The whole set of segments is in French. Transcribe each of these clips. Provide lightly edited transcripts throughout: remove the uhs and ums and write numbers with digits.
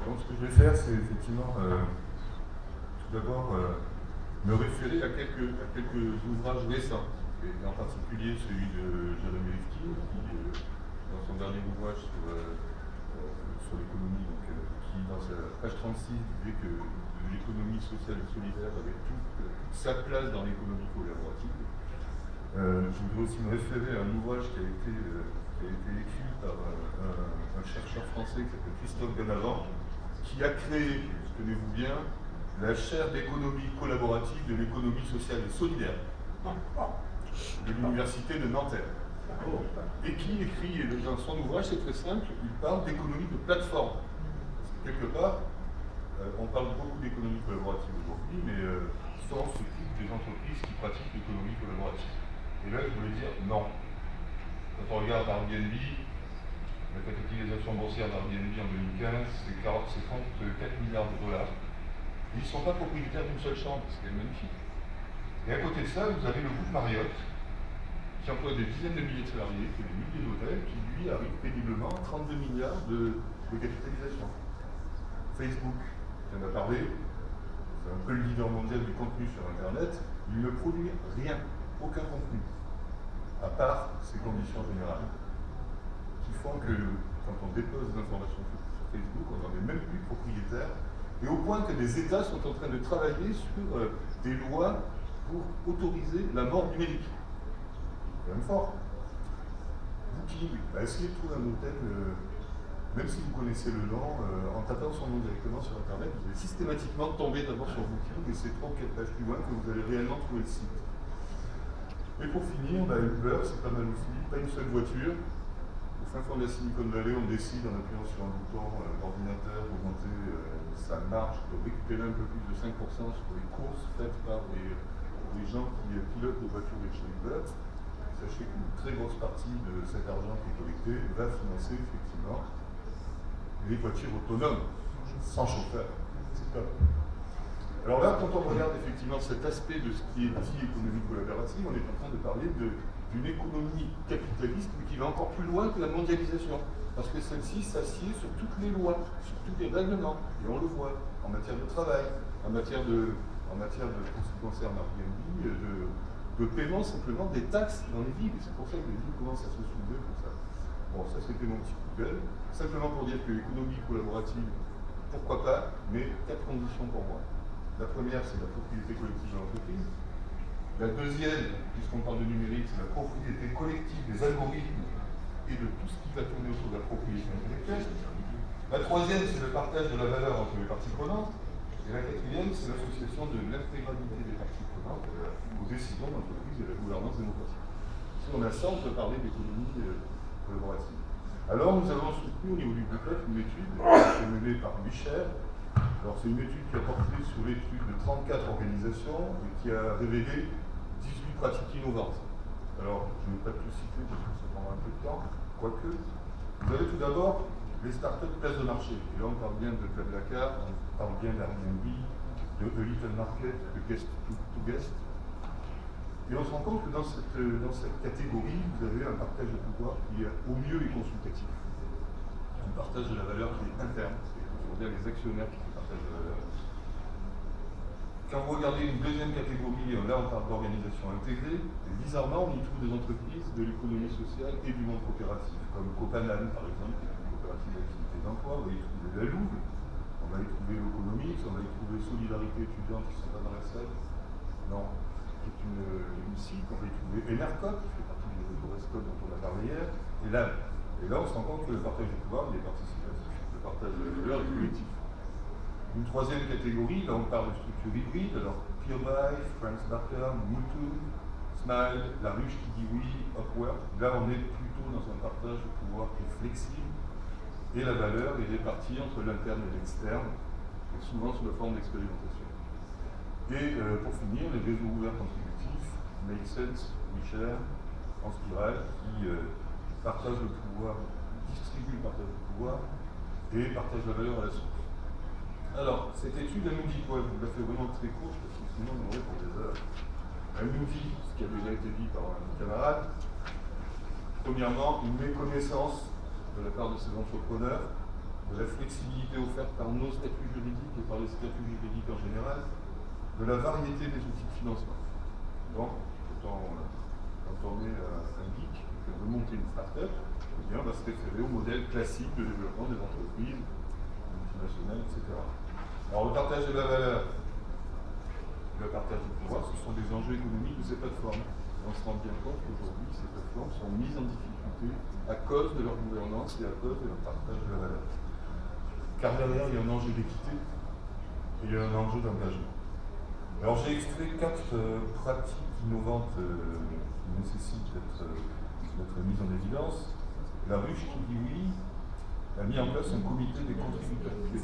Donc, ce que je vais faire, c'est effectivement, tout d'abord, me référer à quelques ouvrages récents, et en particulier celui de Jeremy Rifkin, qui, dans son dernier ouvrage sur l'économie, qui, dans sa page 36, disait que l'économie sociale et solidaire avait toute sa place dans l'économie collaborative. Je voudrais aussi me référer à un ouvrage qui a été écrit par un chercheur français qui s'appelle Christophe Benavent, qui a créé, tenez-vous bien, la chaire d'économie collaborative de l'économie sociale et solidaire de l'université de Nanterre. Et qui écrit, dans son ouvrage, c'est très simple, il parle d'économie de plateforme. Parce que quelque part, on parle beaucoup d'économie collaborative aujourd'hui, mais souvent on s'occupe des entreprises qui pratiquent l'économie collaborative. Et là, je voulais dire non. Quand on regarde Airbnb, la capitalisation boursière d'Airbnb en 2015, c'est 34 milliards de dollars. Ils ne sont pas propriétaires d'une seule chambre, ce qui est magnifique. Et à côté de ça, vous avez le groupe Marriott, qui emploie des dizaines de milliers de salariés, qui fait des milliers d'hôtels, qui lui arrive péniblement à 32 milliards de capitalisation. Facebook, qui en a parlé, c'est un peu le leader mondial du contenu sur Internet, il ne produit rien, aucun contenu, à part ses conditions générales, qui font que quand on dépose des informations sur Facebook, on n'en est même plus propriétaire, et au point que des États sont en train de travailler sur des lois pour autoriser la mort numérique. C'est quand même fort. Booking, essayez de trouver un hôtel, même si vous connaissez le nom, en tapant son nom directement sur Internet, vous allez systématiquement tomber d'abord sur Booking, et c'est 3 ou 4 pages plus loin que vous allez réellement trouver le site. Et pour finir, Uber, c'est pas mal aussi, pas une seule voiture. Au fin fond de la Silicon Valley, on décide en appuyant sur un bouton d'ordinateur d'augmenter sa marge, de récupérer un peu plus de 5% sur les courses faites par les gens qui pilotent des voitures de chez Uber. Sachez qu'une très grosse partie de cet argent qui est collecté va financer effectivement les voitures autonomes, sans chauffeur. C'est top. Alors là, quand on regarde effectivement cet aspect de ce qui est dit économie collaborative, on est en train de parler d'une économie capitaliste, mais qui va encore plus loin que la mondialisation. Parce que celle-ci s'assied sur toutes les lois, sur tous les règlements, et on le voit, en matière de travail, en matière de pour ce qui concerne Airbnb, de paiement simplement des taxes dans les villes. Et c'est pour ça que les villes commencent à se soulever comme ça. Bon, ça c'était mon petit coup de gueule. Simplement pour dire que l'économie collaborative, pourquoi pas, mais 4 conditions pour moi. La première, c'est la propriété collective de l'entreprise. La deuxième, puisqu'on parle de numérique, c'est la propriété collective des algorithmes et de tout ce qui va tourner autour de la propriété intellectuelle. La troisième, c'est le partage de la valeur entre les parties prenantes. Et la quatrième, c'est l'association de l'intégralité des parties prenantes aux décisions d'entreprise et de la gouvernance démocratique. Si on a ça, on peut parler d'économie collaborative. Alors, nous avons soutenu au niveau du BPEF une étude qui a été menée par Michel. Alors, c'est une étude qui a porté sur l'étude de 34 organisations et qui a révélé 18 pratiques innovantes. Alors, je ne vais pas tout citer parce que ça prendra un peu de temps, quoique. Vous avez tout d'abord les startups place de marché. Et là, on parle bien de BlaBlaCar, on parle bien d'Airbnb, de Little Market, de Guest to Guest. Et on se rend compte que dans cette catégorie, vous avez un partage de pouvoir qui, au mieux, est consultatif. Un partage de la valeur qui est interne, c'est-à-dire les actionnaires qui partagent la valeur. Quand vous regardez une deuxième catégorie, là on parle d'organisation intégrée, et bizarrement on y trouve des entreprises de l'économie sociale et du monde coopératif, comme Copanan par exemple, qui est une coopérative d'activité d'emploi, on va y trouver la Louve, on va y trouver l'Economix, on va y trouver Solidarité étudiante qui ne sont pas dans la salle, non, qui est une SIC, on va y trouver Enercop, qui fait partie du Rescop dont on a parlé hier, et là on se rend compte que le partage du pouvoir il est participatif, le partage de la valeur est collectif. Une troisième catégorie, là on parle de structure hybride, alors PeerBuy, France Barker, Mutu, Smile, La Ruche qui dit oui, Upwork, là on est plutôt dans un partage de pouvoir qui est flexible, et la valeur est répartie entre l'interne et l'externe, et souvent sous la forme d'expérimentation. Et pour finir, les réseaux ouverts contributifs, Make Sense, WeShare, en spirale, qui partagent le pouvoir, distribuent le partage du pouvoir, et partagent la valeur à la source. Alors, cette étude, elle nous dit quoi? Je vous la fais vraiment très courte, parce que sinon on aurait pour des heures. Elle nous dit, ce qui a déjà été dit par un camarade, premièrement, une méconnaissance de la part de ces entrepreneurs de la flexibilité offerte par nos statuts juridiques et par les statuts juridiques en général, de la variété des outils de financement. Donc, quand on est un geek et qu'on veut monter une start-up, eh bien, on va se référer au modèle classique de développement des entreprises multinationales, etc. Alors, le partage de la valeur, le partage du pouvoir, ce sont des enjeux économiques de ces plateformes. Et on se rend bien compte qu'aujourd'hui, ces plateformes sont mises en difficulté à cause de leur gouvernance et à cause de leur partage de la valeur. Car derrière, il y a un enjeu d'équité et il y a un enjeu d'engagement. Alors j'ai extrait 4 pratiques innovantes qui nécessitent d'être mises en évidence. La ruche qui dit oui a mis en place un comité des contributeurs clés.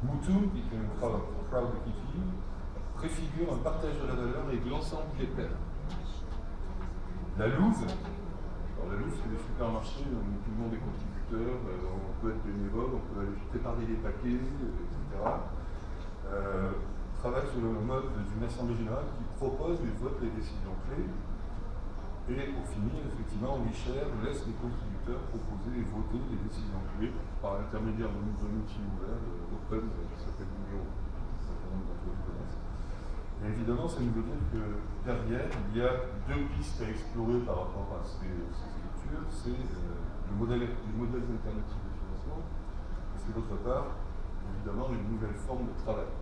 Moutoum, qui est un crowd equity, préfigure un partage de la valeur avec l'ensemble des pairs. La Louve, alors la Louve c'est des supermarchés où tout le monde est contributeur, on peut être bénévole, on peut aller préparer des paquets, etc. Travaille sur le mode d'une assemblée générale qui propose les votes et les décisions clés. Et pour finir, effectivement, WeShare laisse les contributeurs proposer et voter les décisions clés par l'intermédiaire d'un outil ouvert, open, qui s'appelle Numéro, un certain nombre d'entre vous connaissent. Et évidemment, ça nous veut dire que derrière, il y a 2 pistes à explorer par rapport à ces structures. C'est les modèles alternatifs de financement, et c'est d'autre part, évidemment, une nouvelle forme de travail.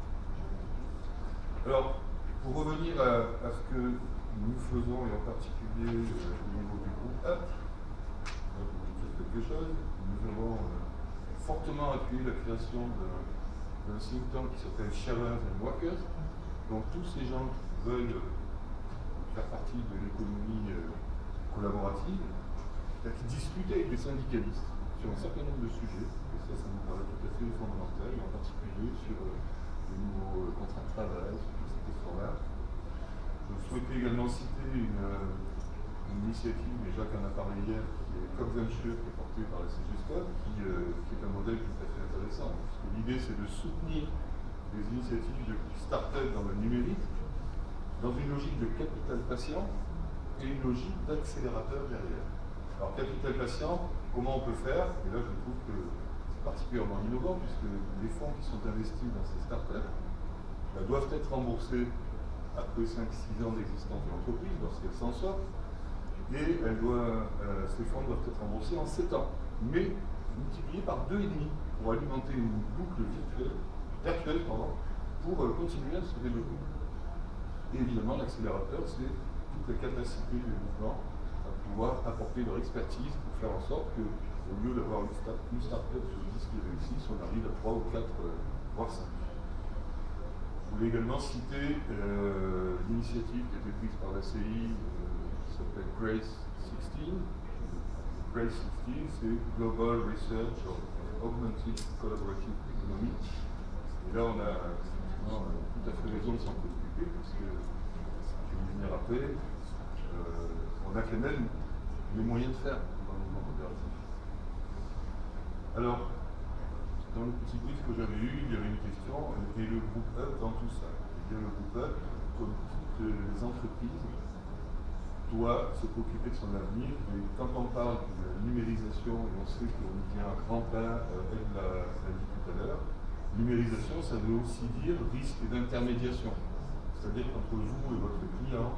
Alors, pour revenir à ce que nous faisons, et en particulier au niveau du groupe Up, pour vous dire quelque chose, nous avons fortement appuyé la création d'un think tank qui s'appelle Sharers and Workers. Donc tous ces gens qui veulent faire partie de l'économie collaborative, qui discutent avec des syndicalistes sur un certain nombre de sujets, et ça nous paraît tout à fait fondamental, en particulier sur les nouveaux contrats de travail, sur ces questions-là. Je souhaitais également citer une initiative, mais Jacques en a parlé hier, qui est CopVenture, qui est portée par la CGSCOP, qui est un modèle tout à fait intéressant, puisque l'idée c'est de soutenir des initiatives de start-up dans le numérique, dans une logique de capital patient et une logique d'accélérateur derrière. Alors capital patient, comment on peut faire? Et là je trouve que c'est particulièrement innovant, puisque les fonds qui sont investis dans ces start-up doivent être remboursés après 5-6 ans d'existence de l'entreprise, lorsqu'elle s'en sort, et ces fonds doivent être remboursés en 7 ans, mais multipliés par 2,5 pour alimenter une boucle virtuelle pour continuer à se développer. Et évidemment, l'accélérateur, c'est toute la capacité du mouvement à pouvoir apporter leur expertise pour faire en sorte que, au lieu d'avoir une start-up sur 10 qui réussit, on arrive à 3 ou 4, voire 5. Je voulais également citer l'initiative qui a été prise par la CI qui s'appelle Grace 16. Grace 16, c'est Global Research of Augmented Collaborative Economy. Et là, on a tout à fait raison de s'en préoccuper, parce que, je vais y venir après, on a quand même les moyens de faire dans le mouvement coopératif. Alors, dans le petit brief que j'avais eu, il y avait une question, et le groupe Up dans tout ça? Et bien, le groupe Up, comme toutes les entreprises, doit se préoccuper de son avenir. Et quand on parle de la numérisation, et on sait qu'on y vient un grand pas, elle l'a dit tout à l'heure, numérisation, ça veut aussi dire risque d'intermédiation. C'est-à-dire qu'entre vous et votre client,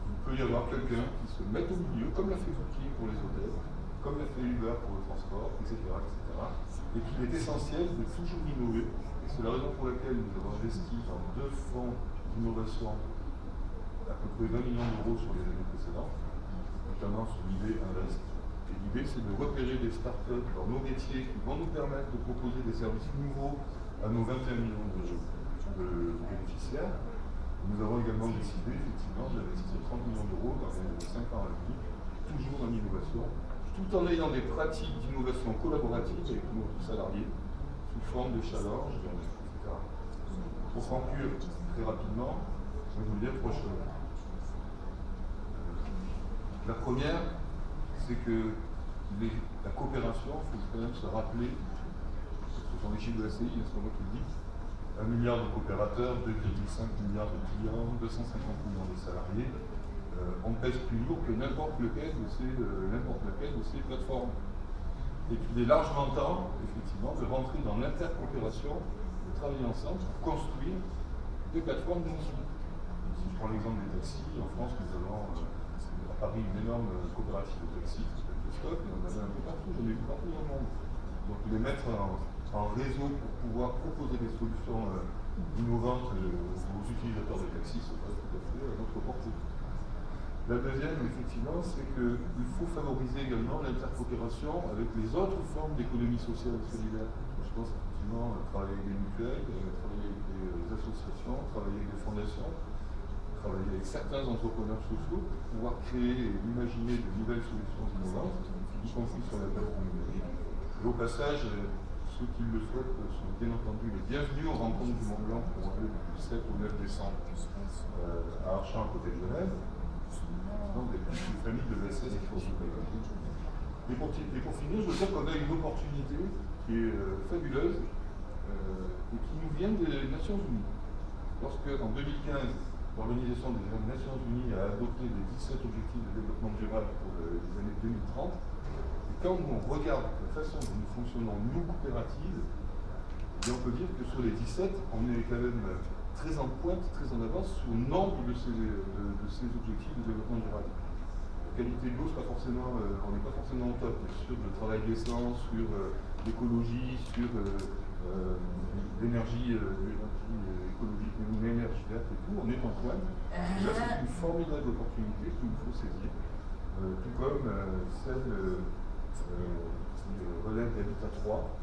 il peut y avoir quelqu'un qui se mette au milieu, comme l'a fait Booking pour les hôtels, comme l'a fait Uber pour le transport, etc., etc., et qu'il est essentiel de toujours innover. Et c'est la raison pour laquelle nous avons investi dans 2 fonds d'innovation à peu près 20 millions d'euros sur les années précédentes, notamment sur l'idée Invest. Et l'idée, c'est de repérer des startups dans nos métiers qui vont nous permettre de proposer des services nouveaux à nos 21 millions de bénéficiaires. Nous avons également décidé, effectivement, d'investir 30 millions d'euros dans les 5 ans à venir, toujours dans l'innovation, tout en ayant des pratiques d'innovation collaborative avec nos salariés, sous forme de challenge, etc. Pour conclure très rapidement, je vais vous dire 3 choses. La première, c'est que la coopération, il faut quand même se rappeler, ce sont les chiffres de la CI, c'est pas moi qui le dis, 1 milliard de coopérateurs, 2,5 milliards de clients, 250 millions de salariés. On pèse plus lourd que n'importe lequel de ces plateformes. et qu'il est largement temps, effectivement, de rentrer dans l'intercoopération, de travailler ensemble pour construire des plateformes de mobilité. Si je prends l'exemple des taxis, en France, nous avons à Paris une énorme coopérative de taxis qui s'appelle le Stop, et on en a un peu partout, j'en ai vu partout dans le monde. Donc les mettre en réseau pour pouvoir proposer des solutions innovantes aux utilisateurs de taxis, c'est pas tout à fait à notre portée. La deuxième, effectivement, c'est qu'il faut favoriser également l'intercoopération avec les autres formes d'économie sociale et solidaire. Je pense effectivement travailler avec des mutuelles, travailler avec des associations, travailler avec des fondations, travailler avec certains entrepreneurs sociaux pour pouvoir créer et imaginer de nouvelles solutions innovantes, y compris sur la plateforme numérique. Et au passage, ceux qui le souhaitent sont bien entendu les bienvenus aux rencontres du Mont Blanc qui auront lieu du 7 au 9 décembre à Archamps, à côté de Genève. Donc des petites familles de VSS qui font ce travail. Et pour finir, je veux dire qu'on a une opportunité qui est fabuleuse et qui nous vient des Nations Unies. Lorsque, en 2015, l'Organisation des Nations Unies a adopté les 17 objectifs de développement durable pour les années 2030, et quand on regarde la façon dont nous fonctionnons, nous, coopératives, on peut dire que sur les 17, on est quand même très en pointe, très en avance sur nombre de ces objectifs de développement durable. La qualité de l'eau, on n'est pas forcément au top, mais sur le travail décent, sur l'écologie, sur l'énergie écologique, l'énergie verte et tout, on est en pointe. Et là, c'est une formidable opportunité qu'il nous faut saisir, tout comme celle qui relève d'Habitat 3,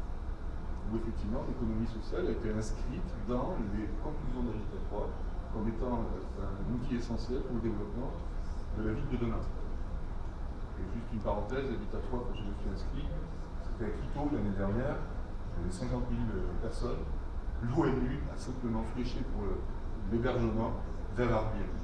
où effectivement l'économie sociale a été inscrite dans les conclusions d'Habitat 3 comme étant un outil essentiel pour le développement de la ville de demain. Et juste une parenthèse, Habitat 3, quand je me suis inscrit, c'était à Quito l'année dernière, il y avait 50 000 personnes. L'ONU a simplement fléché pour l'hébergement vers Airbnb.